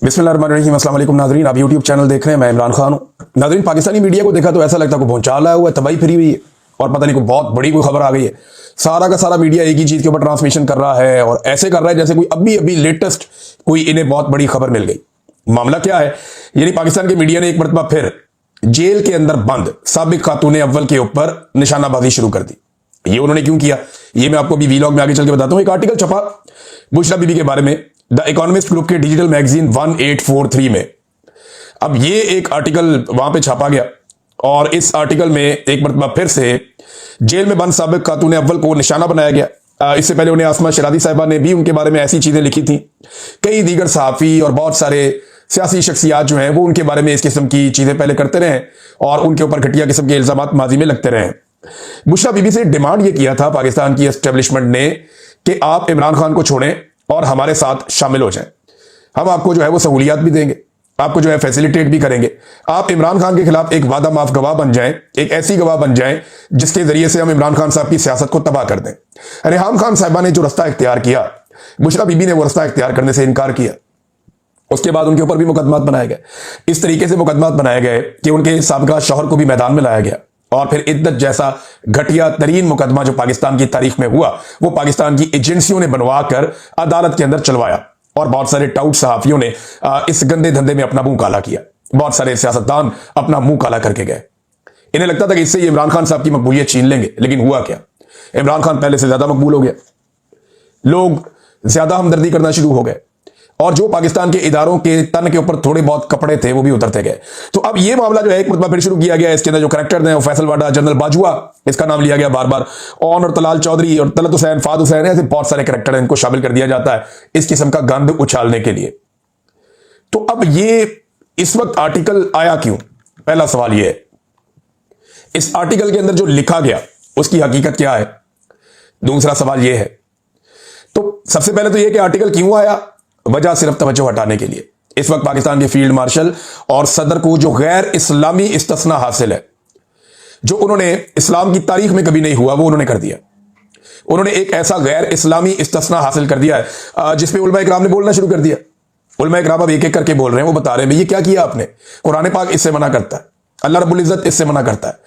बिस्मिल्लाहिर्रहमानिर्रहीम। अस्सलाम वालेकुम नाज़रीन, आप यूट्यूब चैनल देख रहे हैं, मैं इमरान खान हूँ। नाज़रीन, पाकिस्तानी मीडिया को देखा तो ऐसा लगता है कोई भौचाला हुआ है, तबाही फिरी हुई है और पता नहीं कोई बहुत बड़ी कोई खबर आ गई है। सारा का सारा मीडिया एक ही चीज के ऊपर ट्रांसमिशन कर रहा है और ऐसे कर रहा है जैसे कोई अभी अभी लेटेस्ट कोई इन्हें बहुत बड़ी खबर मिल गई। मामला क्या है, यानी पाकिस्तान के मीडिया ने एक मरतबा फिर जेल के अंदर बंद साबिक खातून अव्वल के ऊपर निशानाबाजी शुरू कर दी। ये उन्होंने क्यों किया, ये मैं आपको अभी वीलॉग में आगे चल के बताता हूं। एक आर्टिकल छपा बुशरा बीबी के बारे में द इकोनॉमिस्ट ग्रुप के डिजिटल मैगजीन 1843 में। अब ये एक आर्टिकल वहां पे छापा गया और इस आर्टिकल में एक मरतबा फिर से जेल में बंद साबिक खातून अव्वल को निशाना बनाया गया। इससे पहले उन्हें आसमा शरादी साहिबा ने भी उनके बारे में ऐसी चीजें लिखी थी। कई दीगर सहाफी और बहुत सारे सियासी शख्सियात जो हैं वो उनके बारे में इस किस्म की चीजें पहले करते रहे और उनके ऊपर घटिया किस्म के इल्जामात माजी में लगते रहे। बुशरा बीबी से डिमांड ये किया था पाकिस्तान की एस्टेब्लिशमेंट ने कि आप इमरान खान को छोड़ें और हमारे साथ शामिल हो जाएं। हम आपको जो है वो सहूलियात भी देंगे, आपको जो है फैसिलिटेट भी करेंगे। आप इमरान खान के खिलाफ एक वादा माफ गवाह बन जाएं, एक ऐसी गवाह बन जाएं जिसके जरिए से हम इमरान खान साहब की सियासत को तबाह कर दें। रेहाम खान साहिबा ने जो रास्ता इख्तियार किया, बुशरा बीबी ने वो रास्ता इख्तियार करने से इनकार किया। उसके बाद उनके ऊपर भी मुकदमात बनाए गए। इस तरीके से मुकदमात बनाए गए कि उनके साबका शौहर को भी मैदान में लाया गया और फिर इद्दत जैसा घटिया तरीन मुकदमा जो पाकिस्तान की तारीख में हुआ वो पाकिस्तान की एजेंसियों ने बनवा कर अदालत के अंदर चलवाया और बहुत सारे टाउट सहाफियों ने इस गंदे धंधे में अपना मुंह काला किया। बहुत सारे सियासतदान अपना मुंह काला करके गए। इन्हें लगता था कि इससे ये इमरान खान साहब की मकबूलियत छीन लेंगे, लेकिन हुआ क्या, इमरान खान पहले से ज्यादा मकबूल हो गया। लोग ज्यादा हमदर्दी करना शुरू हो गए और जो पाकिस्तान के इदारों के तन के ऊपर थोड़े बहुत कपड़े थे वो भी उतरते गए। तो अब ये मामला जो है एक मरतबा फिर शुरू किया गया। इसके अंदर जो करेक्टर हैं वो फैसल वाडा, जनरल बाजुआ, इसका नाम लिया गया बार बार, और तलाल चौधरी और तलत हुसैन, फाद हुसैन, ऐसे बहुत सारे करेक्टर हैं, इनको शामिल कर दिया जाता है इस किस्म का गंद उछालने के लिए। तो अब ये इस वक्त आर्टिकल आया क्यों, पहला सवाल यह है। इस आर्टिकल के अंदर जो लिखा गया उसकी हकीकत क्या है, दूसरा सवाल यह है। तो सबसे पहले तो यह कि आर्टिकल क्यों आया, वजह सिर्फ तवज्जो हटाने के लिए। इस वक्त पाकिस्तान के फील्ड मार्शल और सदर को जो गैर इस्लामी इस्तिस्ना हासिल है, जो उन्होंने इस्लाम की तारीख में कभी नहीं हुआ, वो उन्होंने कर दिया। उन्होंने एक ऐसा गैर इस्लामी इस्तिस्ना हासिल कर दिया है जिसपे उलमा इकराम ने बोलना शुरू कर दिया। उलमा इकराम अब एक एक करके बोल रहे हैं, वो बता रहे हैं ये क्या किया आपने। कुरान पाक इससे मना करता है, अल्लाह रब्बुल इज्जत इससे मना करता है,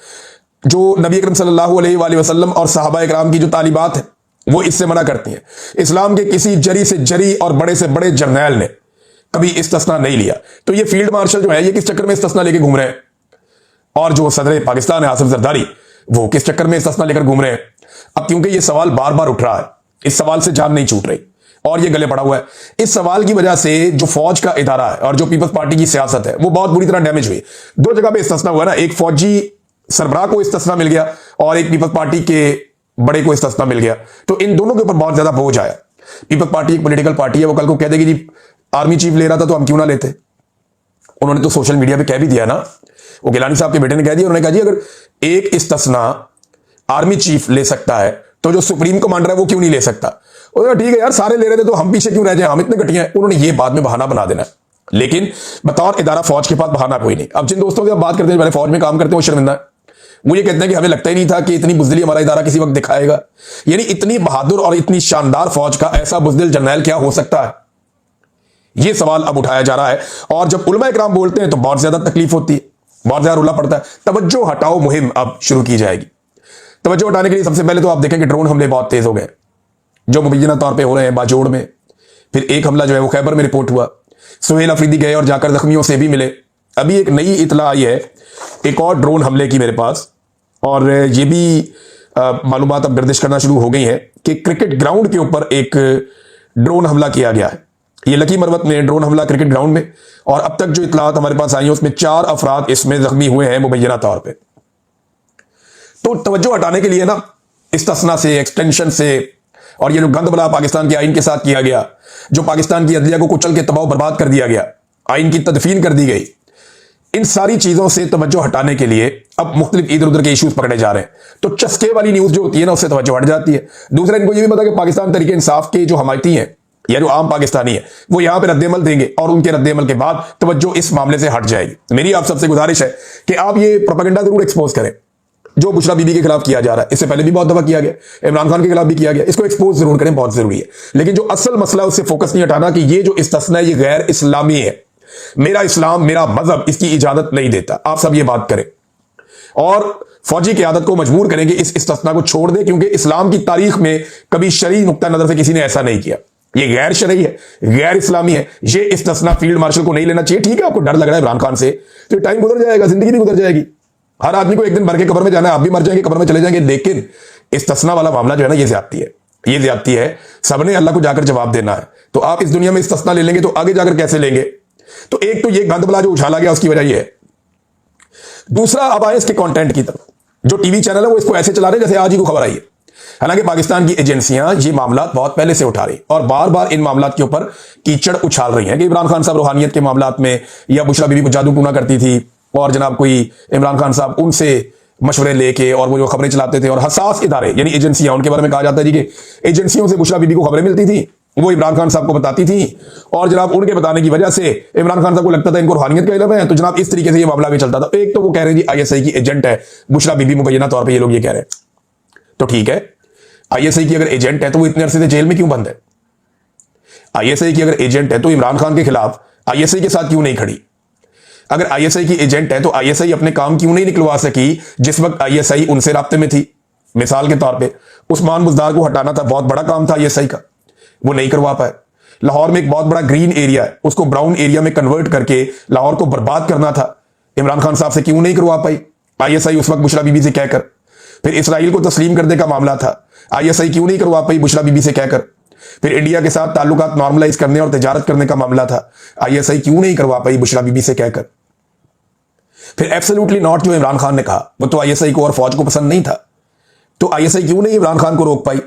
जो नबी अकरम सल्लल्लाहु अलैहि वसल्लम और सहाबा इकराम की जो तालीबात है वो इससे मना करती हैं। इस्लाम के किसी जरी से जरी और बड़े से बड़े जर्नैल ने कभी इस्तिस्ना नहीं लिया। तो ये फील्ड मार्शल जो है ये किस चक्कर में इस्तिस्ना लेके घूम रहे हैं, और जो सदर पाकिस्तान है आसिफ जरदारी वो किस चक्कर में इस्तिस्ना लेकर घूम रहे हैं। अब क्योंकि ये सवाल बार बार उठ रहा है, इस सवाल से जान नहीं छूट रही और ये गले पड़ा हुआ है। इस सवाल की वजह से जो फौज का इदारा है और जो पीपल्स पार्टी की सियासत है वो बहुत बुरी तरह डैमेज हुई। दो जगह पे इस्तिस्ना हुआ ना, एक फौजी सरबराह को इस्तिस्ना मिल गया और एक पीपल्स पार्टी के बड़े को इस्तिस्ना मिल गया। तो इन दोनों के ऊपर बहुत ज्यादा बोझ आया। पीपल्स पार्टी एक पॉलिटिकल पार्टी है, वो कल को कह देगी जी आर्मी चीफ ले रहा था तो हम क्यों ना लेते। उन्होंने तो सोशल मीडिया पे कह भी दिया ना, वो गिलानी साहब के बेटे ने कह दिया, उन्होंने कहा जी अगर एक इस्तिस्ना आर्मी चीफ ले सकता है तो जो सुप्रीम कमांडर है वो क्यों नहीं ले सकता। उन्होंने ठीक है यार, सारे ले रहे थे तो हम पीछे क्यों रह जाए, हम इतने घटिया हैं। उन्होंने ये बाद में बहाना बना देना, लेकिन बतौर इदारा फौज के पास बहाना कोई नहीं। अब जिन दोस्तों से आप बात करते हैं, फौज में काम करते हैं, वो शर्मिंदा है। वो ये कहते हैं कि हमें लगता ही नहीं था कि इतनी बुज़दिली हमारा इदारा किसी वक्त दिखाएगा। यानी इतनी बहादुर और इतनी शानदार फौज का ऐसा बुज़दिल जर्नैल क्या हो सकता है, यह सवाल अब उठाया जा रहा है। और जब उलमा इकराम बोलते हैं तो बहुत ज्यादा तकलीफ होती है, बहुत ज्यादा रुला पड़ता है। तवज्जो हटाओ मुहिम अब शुरू की जाएगी। तवज्जो हटाने के लिए सबसे पहले तो आप देखें कि ड्रोन हमले बहुत तेज हो गए जो मुबैना तौर पर हो रहे हैं बाजोड़ में। फिर एक हमला जो है वो खैबर में रिपोर्ट हुआ, सुहेल अफरीदी गए और जाकर जख्मियों से भी मिले। अभी एक नई इतला आई है एक और ड्रोन हमले की मेरे पास, और ये भी मालूमात अब गर्दिश करना शुरू हो गई है कि क्रिकेट ग्राउंड के ऊपर एक ड्रोन हमला किया गया है। ये लकी मरवत में ड्रोन हमला क्रिकेट ग्राउंड में, और अब तक जो इतलात हमारे पास आई है उसमें 4 अफराद इसमें जख्मी हुए हैं मुबैना तौर पे। तो तवज्जो हटाने के लिए ना इस्तिस्ना से, एक्सटेंशन से, और ये जो गंदबला पाकिस्तान के आइन के साथ किया गया, जो पाकिस्तान की अदलिया को कुचल के तबाह बर्बाद कर दिया गया, आइन की तदफीन कर दी गई, इन सारी चीजों से तवज्जो हटाने के लिए अब मुख्तलिफ इधर उधर के इश्यूज पकड़े जा रहे हैं। तो चस्के वाली न्यूज जो होती है ना उससे तवज्जो हट जाती है। दूसरा, इनको ये भी पता कि पाकिस्तान तरीके इंसाफ के जो हमायती हैं या जो आम पाकिस्तानी है वो यहां पर रद्देमल देंगे और उनके रद्देमल के बाद तवज्जो इस मामले से हट जाएगी। मेरी आप सबसे गुजारिश है कि आप ये प्रोपेगेंडा जरूर एक्सपोज करें, जो बुशरा बीबी के खिलाफ किया जा रहा है, इससे पहले भी बहुत दफा किया गया, इमरान खान के खिलाफ भी किया गया, इसको एक्सपोज जरूर करें, बहुत जरूरी है। लेकिन जो असल मसला उससे फोकस नहीं हटाना कि ये जो इस्तिस्ना है ये गैर इस्लामी है, मेरा इस्लाम मेरा मजहब इसकी इजाजत नहीं देता। आप सब ये बात करें और फौजी क़यादत को मजबूर करेंगे इस इस्तिस्ना को छोड़ दे, क्योंकि इस्लाम की तारीख में कभी शरई नुक्ता नजर से किसी ने ऐसा नहीं किया। ये गैर शरई है, गैर इस्लामी है। ये इस्तिस्ना फील्ड मार्शल को नहीं लेना चाहिए। ठीक है, आपको डर लग रहा है इमरान खान से, तो टाइम गुजर जाएगा, जिंदगी भी गुजर जाएगी। हर आदमी को एक दिन मर के कब्र में जाना है, आप भी मर जाएंगे, कब्र में चले जाएंगे। लेकिन इस्तिस्ना वाला मामला जो है ना, ये ज्यादती है, ये ज्यादती है। सबने अल्लाह को जाकर जवाब देना है। तो आप इस दुनिया में इस्तिस्ना ले लेंगे तो आगे जाकर कैसे लेंगे? तो एक तो ये गंदबला जो उछाला गया उसकी वजह ये है। दूसरा, अब आए इसके कंटेंट की तरफ। जो टीवी चैनल है वो इसको ऐसे चला रहे जैसे आज ही को खबर आई है। हालांकि पाकिस्तान की एजेंसियां ये मामला बहुत पहले से उठा रही और बार बार इन मामला के ऊपर कीचड़ उछाल रही हैं कि इमरान खान साहब रूहानियत के मामला में या बुशरा बीबी को जादू टूना करती थी और जनाब कोई इमरान खान साहब उनसे मशवरे लेके और वो जो खबरें चलाते थे। और हसास इदारे यानी एजेंसियां, उनके बारे में कहा जाता है जी कि एजेंसियों से बुशरा बीबी को खबरें मिलती थी, वो इमरान खान साहब को बताती थी और जनाब उनके बताने की वजह से इमरान खान साहब को लगता था इनको रूहानियत का इल्म है। तो जनाब इस तरीके से ये मामला भी चलता था। एक तो वो कह रहे हैं जी आईएसआई की एजेंट है बुशरा बीबी, मुबैना तौर पर ये लोग ये कह रहे हैं। तो ठीक है, आईएसआई की अगर एजेंट है तो वो इतने अरसे से जेल में क्यों बंद है? आईएसआई की अगर एजेंट है तो इमरान खान के खिलाफ आईएसआई के साथ क्यों नहीं खड़ी? अगर आईएसआई की एजेंट है तो आईएसआई अपने काम क्यों नहीं निकलवा सकी जिस वक्त आईएसआई उनसे राब्ते में थी? मिसाल के तौर पे उस्मान बुज़दार को हटाना था, बहुत बड़ा काम था आईएसआई का, वो नहीं करवा पाए। लाहौर में एक बहुत बड़ा ग्रीन एरिया है, उसको ब्राउन एरिया में कन्वर्ट करके लाहौर को बर्बाद करना था, इमरान खान साहब से क्यों नहीं करवा पाई आईएसआई उस वक्त बुशरा बीबी से कहकर? फिर इसराइल को तस्लीम करने का मामला था, आईएसआई क्यों नहीं करवा पाई बुशरा बीबी से कहकर? फिर इंडिया के साथ ताल्लुकात नॉर्मलाइज करने और तिजारत करने का मामला था, आईएसआई क्यों नहीं करवा पाई बुशरा बीबी से कहकर? फिर एब्सोल्युटली नॉट जो इमरान खान ने कहा वो तो आईएसआई को और फौज को पसंद नहीं था, तो आईएसआई क्यों नहीं इमरान खान को रोक पाई?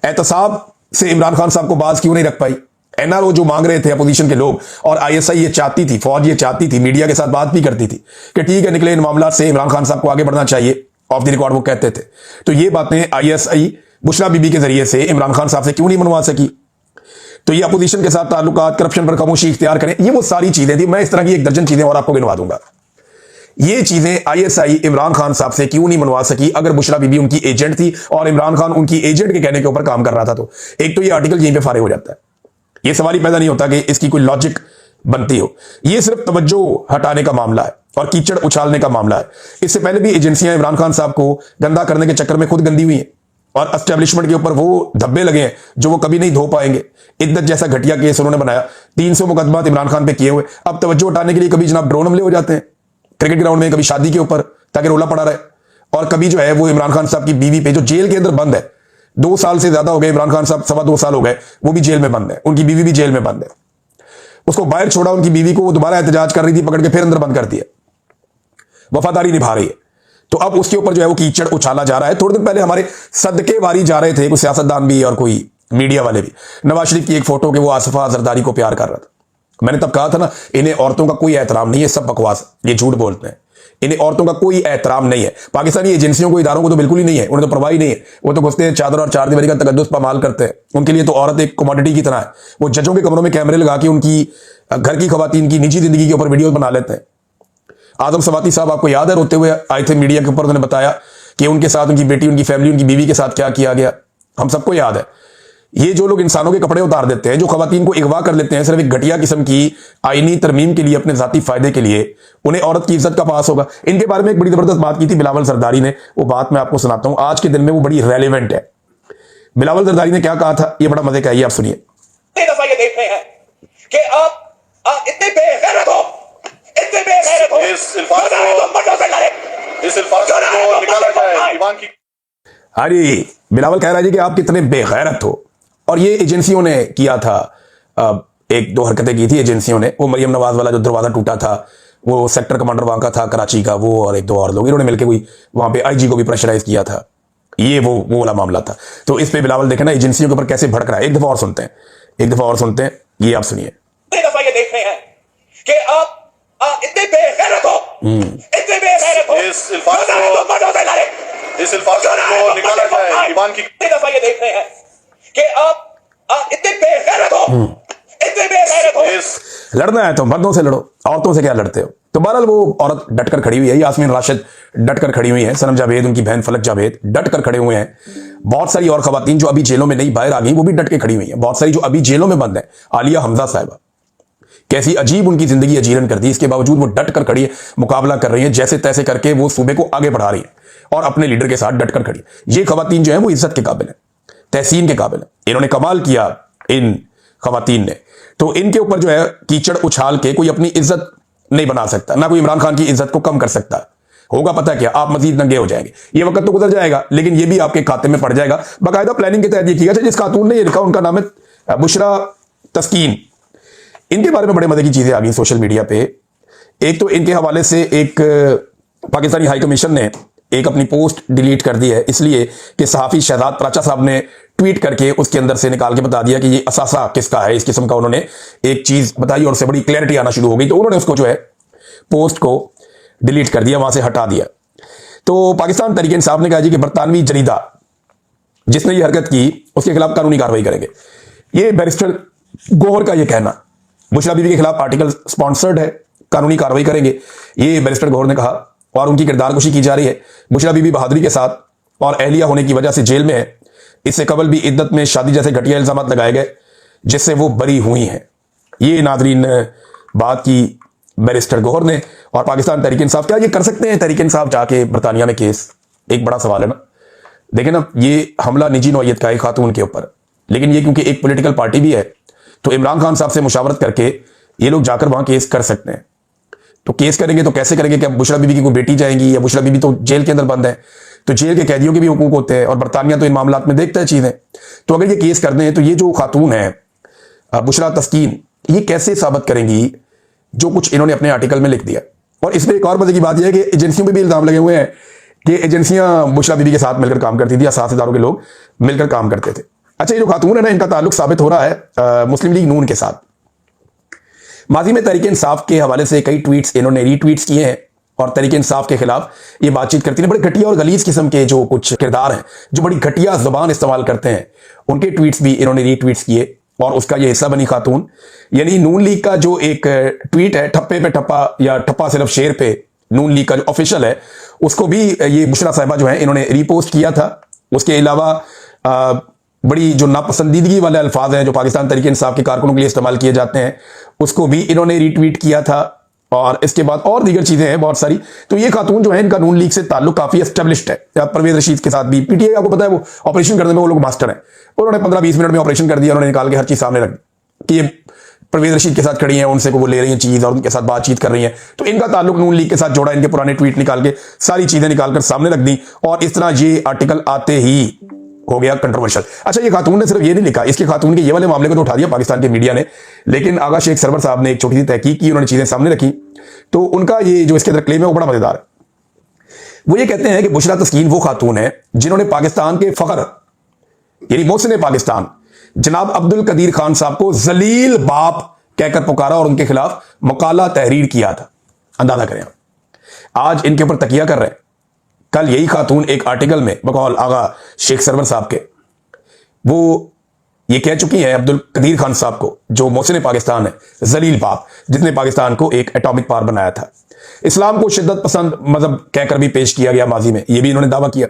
एहतसाब से इमरान खान साहब को बाज क्यों नहीं रख पाई? एनआरओ जो मांग रहे थे अपोजिशन के लोग, और आईएसआई ये चाहती थी, फौज ये चाहती थी, मीडिया के साथ बात भी करती थी कि ठीक है निकले इन मामला से, इमरान खान साहब को आगे बढ़ना चाहिए, ऑफ द रिकॉर्ड वो कहते थे। तो ये बातें आईएसआई बुशरा बीबी के जरिए से इमरान खान साहब से क्यों नहीं मनवा सकी? तो ये अपोजिशन के साथ ताल्लुकात, करप्शन पर खामोशी इख्तियार करें, ये वो सारी चीजें थी। मैं इस तरह की एक दर्जन चीजें और आपको गिनवा दूंगा। ये चीजें आईएसआई इमरान खान साहब से क्यों नहीं मनवा सकी अगर बुशरा बीबी उनकी एजेंट थी और इमरान खान उनकी एजेंट के कहने के ऊपर काम कर रहा था? तो एक तो ये आर्टिकल यहीं पे फारिग हो जाता है। ये सवाल ही पैदा नहीं होता कि इसकी कोई लॉजिक बनती हो। ये सिर्फ तवज्जो हटाने का मामला है और कीचड़ उछालने का मामला है। इससे पहले भी एजेंसियां इमरान खान साहब को गंदा करने के चक्कर में खुद गंदी हुई हैं और एस्टेब्लिशमेंट के ऊपर वो धब्बे लगे हैं जो वो कभी नहीं धो पाएंगे। इद्दत जैसा घटिया केस उन्होंने बनाया, 300 मुकदमात इमरान खान पे किए हुए। अब तवज्जो हटाने के लिए कभी जनाब ड्रोन हमले हो जाते हैं क्रिकेट ग्राउंड में, कभी शादी के ऊपर ताकि रोला पड़ा रहे, और कभी जो है वो इमरान खान साहब की बीवी पे जो जेल के अंदर बंद है, 2 साल से ज्यादा हो गए इमरान खान साहब, 2.25 साल हो गए, वो भी जेल में बंद है, उनकी बीवी भी जेल में बंद है। उसको बाहर छोड़ा, उनकी बीवी को वो दोबारा एहतजाज कर रही थी, पकड़ के फिर अंदर बंद कर दिया, वफादारी निभा रही है। तो अब उसके ऊपर जो है वो कीचड़ उछाला जा रहा है। थोड़े दिन पहले हमारे सदके वारी जा रहे थे कुछ सियासतदान भी और कोई मीडिया वाले भी, नवाज शरीफ की एक फोटो के वो आसिफा जरदारी को प्यार कर रहा था। मैंने तब कहा था ना, इन्हें औरतों का कोई एहतराम नहीं है, सब बकवास, ये झूठ बोलते हैं, इन्हें औरतों का कोई एहतराम नहीं है। पाकिस्तानी एजेंसियों को, इदारों को तो बिल्कुल ही नहीं है, उन्हें तो परवाह ही नहीं है। वो तो घुसते हैं चादर और चार दीवारी का तकद्दुस पामाल करते हैं। उनके लिए तो औरत एक कमोडिटी की तरह है। वो जजों के कमरों में कैमरे लगा के उनकी घर की खवातीन की निजी जिंदगी के ऊपर वीडियो बना लेते हैं। आजम सवाती साहब आपको याद है, रोते हुए आए थे मीडिया के ऊपर, उन्होंने बताया कि उनके साथ उनकी बेटी, उनकी फैमिली, उनकी बीवी के साथ क्या किया गया, हम सबको याद है। ये जो लोग इंसानों के कपड़े उतार देते हैं, जो खवातीन को अगवा कर लेते हैं सिर्फ एक घटिया किस्म की आईनी तरमीम के लिए, अपने जाती फायदे के लिए, उन्हें औरत की इज्जत का पास होगा। इनके बारे में एक बड़ी जबरदस्त बात की थी बिलावल जरदारी ने, वो बात मैं आपको सुनाता हूं, आज के दिन में वो बड़ी रेलेवेंट है। बिलावल जरदारी ने क्या कहा था, ये बड़ा मजे का है, आप सुनिए। ये देख रहे हैं कि आप इतने बेगैरत हो, इतने बेगैरत हो, इस अल्फाज को निकाला जाए ईमान की। अरे बिलावल कह रहा है जी कि आप कितने बेगैरत हो। और ये एजेंसियों ने किया था, 1-2 हरकतें की थी एजेंसियों ने। वो मरियम नवाज वाला जो दरवाजा टूटा था, वो सेक्टर कमांडर वहां का था कराची का, वो और 1-2 और लोग, इन्होंने मिलकर कोई वहां पे आईजी को भी प्रेशराइज किया था। ये वो वाला मामला था। तो इस पे बिलावल देखे ना एजेंसियों के ऊपर कैसे भड़क रहा है। एक दफा और सुनते हैं, ये आप सुनिए। ये देख रहे हैं कि आप इतने बेगैरत हो, इतने बेगैरत हो, इस अल्फाज को निकाला जाए ईमान की। ये देख रहे हैं कि आप इतने बेगैरत हो, इतने बेगैरत हो। लड़ना है तो मर्दों से लड़ो, औरतों से क्या लड़ते हो। तो बहरहाल वो औरत डटकर खड़ी हुई है, यास्मीन राशिद डटकर खड़ी हुई है, सनम जावेद, उनकी बहन फलक जावेद डटकर खड़े हुए हैं। बहुत सारी और खवातीन जो अभी जेलों में नहीं बाहर आ गई वो भी डट के खड़ी हुई हैं। बहुत सारी जो अभी जेलों में बंद है, आलिया हमजा साहिबा, कैसी अजीब उनकी जिंदगी अजीरन कर दी, इसके बावजूद वो डट कर खड़ी है, मुकाबला कर रही है, जैसे तैसे करके वो सूबे को आगे बढ़ा रही है और अपने लीडर के साथ डटकर खड़ी है। ये खवातीन जो है वो इज्जत के काबिल है, तहसीन के काबिल है। इन्होंने कमाल किया इन खवातीन ने। तो इनके ऊपर जो है कीचड़ उछाल के कोई अपनी इज्जत नहीं बना सकता, ना कोई इमरान खान की इज्जत को कम कर सकता। होगा पता क्या, आप मजीद नंगे हो जाएंगे। ये वक्त तो गुजर जाएगा लेकिन ये भी आपके खाते में पड़ जाएगा। बाकायदा प्लानिंग के तहत ये किया। जिस खातून ने ये लिखा उनका नाम है बुशरा तस्कीन। इनके बारे में बड़े मजे की चीजें आ गई सोशल मीडिया पे। एक तो इनके हवाले से एक पाकिस्तानी हाई कमीशन ने एक अपनी पोस्ट डिलीट कर दी है, इसलिए कि सहाफी शहजाद प्राचा साहब ने ट्वीट करके उसके अंदर से निकाल के बता दिया कि ये असासा किसका है। इस किस्म का उन्होंने एक चीज बताई और उससे बड़ी क्लैरिटी आना शुरू हो गई, तो उन्होंने उसको जो है पोस्ट को डिलीट कर दिया, वहां से हटा दिया। तो पाकिस्तान तहरीक इंसाफ ने कहा जी कि बरतानवी जरीदा जिसने ये हरकत की उसके खिलाफ कानूनी कार्रवाई करेंगे। ये बैरिस्टर गौहर का ये कहना, बुशरा बीबी के खिलाफ आर्टिकल स्पॉन्सर्ड है, कानूनी कार्रवाई करेंगे, ये बैरिस्टर गौहर ने कहा। और उनकी किरदारकुशी की जा रही है। बुशरा बीबी बहादुरी के साथ और अहलिया होने की वजह से जेल में है। इससे कबल भी इद्दत में शादी जैसे घटिया इल्जाम लगाए गए जिससे वो बरी हुई हैं। ये नाजरीन बात की बैरिस्टर गौहर ने। और पाकिस्तान तहरीक इंसाफ, क्या ये कर सकते हैं तहरीक इंसाफ जाके बरतानिया में केस? एक बड़ा सवाल है ना। देखिए ना, ये हमला निजी नौयत का है खातून के ऊपर, लेकिन ये क्योंकि एक पॉलिटिकल पार्टी भी है तो इमरान खान साहब से मुशावरत करके ये लोग जाकर वहां केस कर सकते हैं। तो केस करेंगे तो कैसे करेंगे? क्या बुशरा बीबी की कोई बेटी जाएंगी? या बुशरा बीबी तो जेल के अंदर बंद है, तो जेल के कैदियों के भी हुकूक होते हैं और बरतानिया तो इन मामलात में देखता है चीजें। तो अगर ये केस करते हैं तो ये जो खातून है बुशरा तस्कीन, ये कैसे साबित करेंगी जो कुछ इन्होंने अपने आर्टिकल में लिख दिया? और इसमें एक और मजे की बात यह है कि एजेंसियों में भी इल्जाम लगे हुए हैं कि एजेंसियां बुशरा बीबी के साथ मिलकर काम करती थी या साथ इदारों के लोग मिलकर काम करते थे। अच्छा, ये जो खातून है ना, इनका ताल्लुक साबित हो रहा है मुस्लिम लीग नून के साथ। माजी में तहरीक इंसाफ के हवाले से कई ट्वीट्स इन्होंने रीट्वीट्स किए हैं और तहरीक इंसाफ के खिलाफ ये बातचीत करती है। बड़े घटिया और गलीज किस्म के जो कुछ किरदार हैं जो बड़ी घटिया जुबान इस्तेमाल करते हैं, उनके ट्वीट्स भी इन्होंने रीट्वीट्स किए और उसका ये हिस्सा बनी खातून। यानी नून लीग का जो एक ट्वीट है, ठप्पे पे ठप्पा या ठप्पा सिर्फ शेर पे, नून लीग का जो ऑफिशियल है, उसको भी ये बुशरा साहिबा जो है इन्होंने रीपोस्ट किया था। उसके अलावा बड़ी जो नापसंदीदगी वाले अल्फाज हैं जो पाकिस्तान तहरीक इंसाफ के कारकुनों के लिए इस्तेमाल किए जाते हैं, उसको भी इन्होंने रीट्वीट किया था। और इसके बाद और दीगर चीजें हैं बहुत सारी। तो ये खातून जो है, इनका नून लीग से ताल्लुक काफी एस्टेब्लिश्ड है। परवेज रशीद के साथ भी पीटीआई, आपको पता है वो ऑपरेशन करने में वो लोग मास्टर हैं। उन्होंने 15-20 मिनट में ऑपरेशन कर दिया, उन्होंने निकाल के हर चीज सामने रख दी कि ये परवेज रशीद के साथ खड़ी हैं, उनसे को वो ले रही हैं चीज और उनके साथ बातचीत कर रही हैं। तो इनका ताल्लुक नून लीग के साथ जोड़ा, इनके पुराने ट्वीट निकाल के सारी चीजें निकालकर सामने रख दी और इस तरह ये आर्टिकल आते ही हो गया कंट्रोवर्शियल। अच्छा, ये खातून ने सिर्फ ये नहीं लिखा, इसके खातून के ये वाले मामले को तो उठा दिया पाकिस्तान के मीडिया ने, लेकिन आगा शेख सरवर साहब ने एक छोटी सी तहकीक की, उन्होंने चीजें सामने रखी। तो उनका ये जो इसके अंदर क्लेम है वो बड़ा मजेदार है। वो ये कहते हैं कि बुशरा तस्कीन वो खातून है जिन्होंने पाकिस्तान के फखर यानी मोहसिन पाकिस्तान जनाब अब्दुल कदीर खान साहब को जलील बाप कहकर पुकारा और उनके खिलाफ मकाला तहरीर किया था। अंदाजा करें, आज इनके ऊपर तकिया कर रहे हैं। कल यही खातून एक आर्टिकल में बकौल आगा शेख सरवर साहब के वो ये कह चुकी है अब्दुल कदीर खान साहब को, जो मोहसिन पाकिस्तान है, जलील बाप जिसने पाकिस्तान को एक एटॉमिक पावर बनाया था। इस्लाम को शिद्दत पसंद मजहब कहकर भी पेश किया गया माजी में, ये भी इन्होंने दावा किया।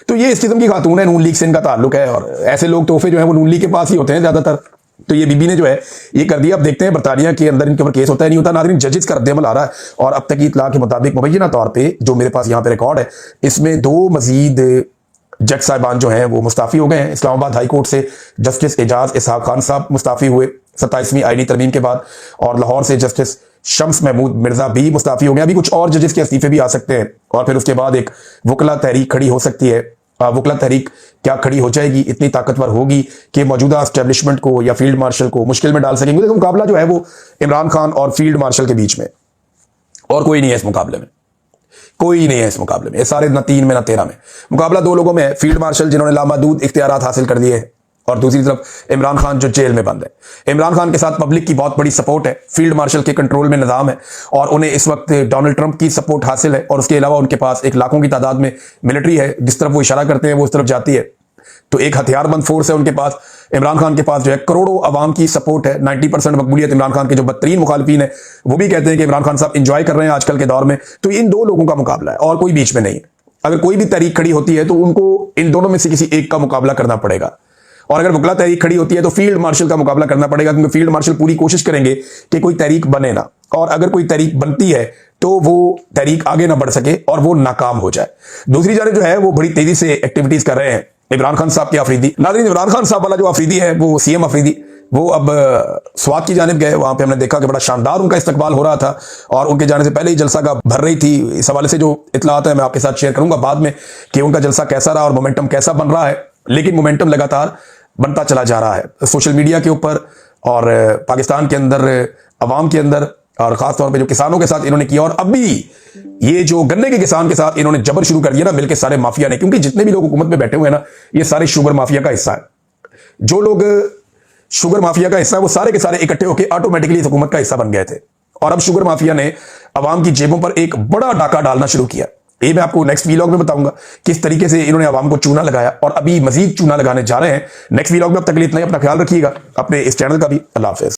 तो ये इस किस्म की खातून है, नून लीग से इनका ताल्लुक है और ऐसे लोग तोहफे जो है वो नून लीग के पास ही होते हैं ज्यादातर। तो ये बीबी ने जो है ये कर दिया। अब देखते हैं बरतानिया के अंदर इनके ऊपर केस होता है नहीं होता। नाज़रीन, जजेस का रद्द-ए-अमल आ रहा है और अब तक की इत्तला के मुताबिक मुबैना तौर पे जो मेरे पास यहाँ पे रिकॉर्ड है, इसमें 2 मजीद जज साहिबान जो हैं वो मुस्ताफ़ी हो गए हैं। इस्लामाबाद हाई कोर्ट से जस्टिस एजाज इसहाक खान साहब मुस्ताफ़ी हुए 27वीं आईनी तरमीम के बाद, और लाहौर से जस्टिस शम्स महमूद मिर्जा भी मुस्ताफ़ी हो गए। अभी कुछ और जजेस के इस्तीफे भी आ सकते हैं और फिर उसके बाद एक वकला तहरीक खड़ी हो सकती है। वकला तहरीक क्या खड़ी हो जाएगी, इतनी ताकतवर होगी कि मौजूदा एस्टेब्लिशमेंट को या फील्ड मार्शल को मुश्किल में डाल सकेंगे। देखो, मुकाबला जो है वो इमरान खान और फील्ड मार्शल के बीच में, और कोई नहीं है इस मुकाबले में, कोई नहीं है इस मुकाबले में। ये सारे न 3 में न 13 में मुकाबला 2 लोगों में है। फील्ड मार्शल जिन्होंने लामहदूद इख्तियारात हासिल कर दिए हैं और दूसरी तरफ इमरान खान जो जेल में बंद है। इमरान खान के साथ पब्लिक की बहुत बड़ी सपोर्ट है, फील्ड मार्शल के कंट्रोल में निजाम है और उन्हें इस वक्त डोनाल्ड ट्रंप की सपोर्ट हासिल है और उसके अलावा उनके पास एक लाखों की तादाद में मिलिट्री है। जिस तरफ वो इशारा करते हैं वो उस तरफ जाती है। तो एक हथियारबंद फोर्स है उनके पास। इमरान खान के पास जो है करोड़ों अवाम की सपोर्ट है, 90% मकबूलियत इमरान खान के जो बदतरीन मुखालिफिन है वो भी कहते हैं कि इमरान खान साहब इंजॉय कर रहे हैं आजकल के दौर में। तो इन दो लोगों का मुकाबला है और कोई बीच में नहीं है। अगर कोई भी तहरीक खड़ी होती है तो उनको इन दोनों में से किसी एक का मुकाबला करना पड़ेगा, और अगर वकला तहरीक खड़ी होती है तो फील्ड मार्शल का मुकाबला करना पड़ेगा, क्योंकि फील्ड मार्शल पूरी कोशिश करेंगे कि कोई तहरीक बने ना, और अगर कोई तहरीक बनती है तो वो तहरीक आगे ना बढ़ सके और वो नाकाम हो जाए। दूसरी जानिब जो है वो बड़ी तेजी से एक्टिविटीज कर रहे हैं इमरान खान साहब के अफरीदी। नाज़रीन, इमरान खान साहब वाला जो अफरीदी है वो सीएम अफरीदी, वो अब स्वात की जानिब गए। वहां पे हमने देखा कि बड़ा शानदार उनका इस्तकबाल हो रहा था और उनके जाने से पहले ही जलसा का भर रही थी। इस हवाले से जो इत्तलात है मैं आपके साथ शेयर करूंगा बाद में कि उनका जलसा कैसा रहा और मोमेंटम कैसा बन रहा है। लेकिन मोमेंटम लगातार बनता चला जा रहा है सोशल मीडिया के ऊपर और पाकिस्तान के अंदर, अवाम के अंदर, और खासतौर पे जो किसानों के साथ इन्होंने किया। और अभी ये जो गन्ने के किसान के साथ इन्होंने जबर शुरू कर दिया ना मिलकर सारे माफिया ने, क्योंकि जितने भी लोग हुकूमत में बैठे हुए हैं ना ये सारे शुगर माफिया का हिस्सा है। जो लोग शुगर माफिया का हिस्सा है वो सारे के सारे इकट्ठे होकर ऑटोमेटिकली इस हुकूमत का हिस्सा बन गए थे, और अब शुगर माफिया ने अवाम की जेबों पर एक बड़ा डाका डालना शुरू किया। ये मैं आपको नेक्स्ट वीलॉग में बताऊंगा किस तरीके से इन्होंने अवाम को चूना लगाया और अभी मजीद चूना लगाने जा रहे हैं। नेक्स्ट वीलॉग में अब तक के लिए इतना ही। अपना ख्याल रखिएगा, अपने इस चैनल का भी। अल्लाह हाफिज़।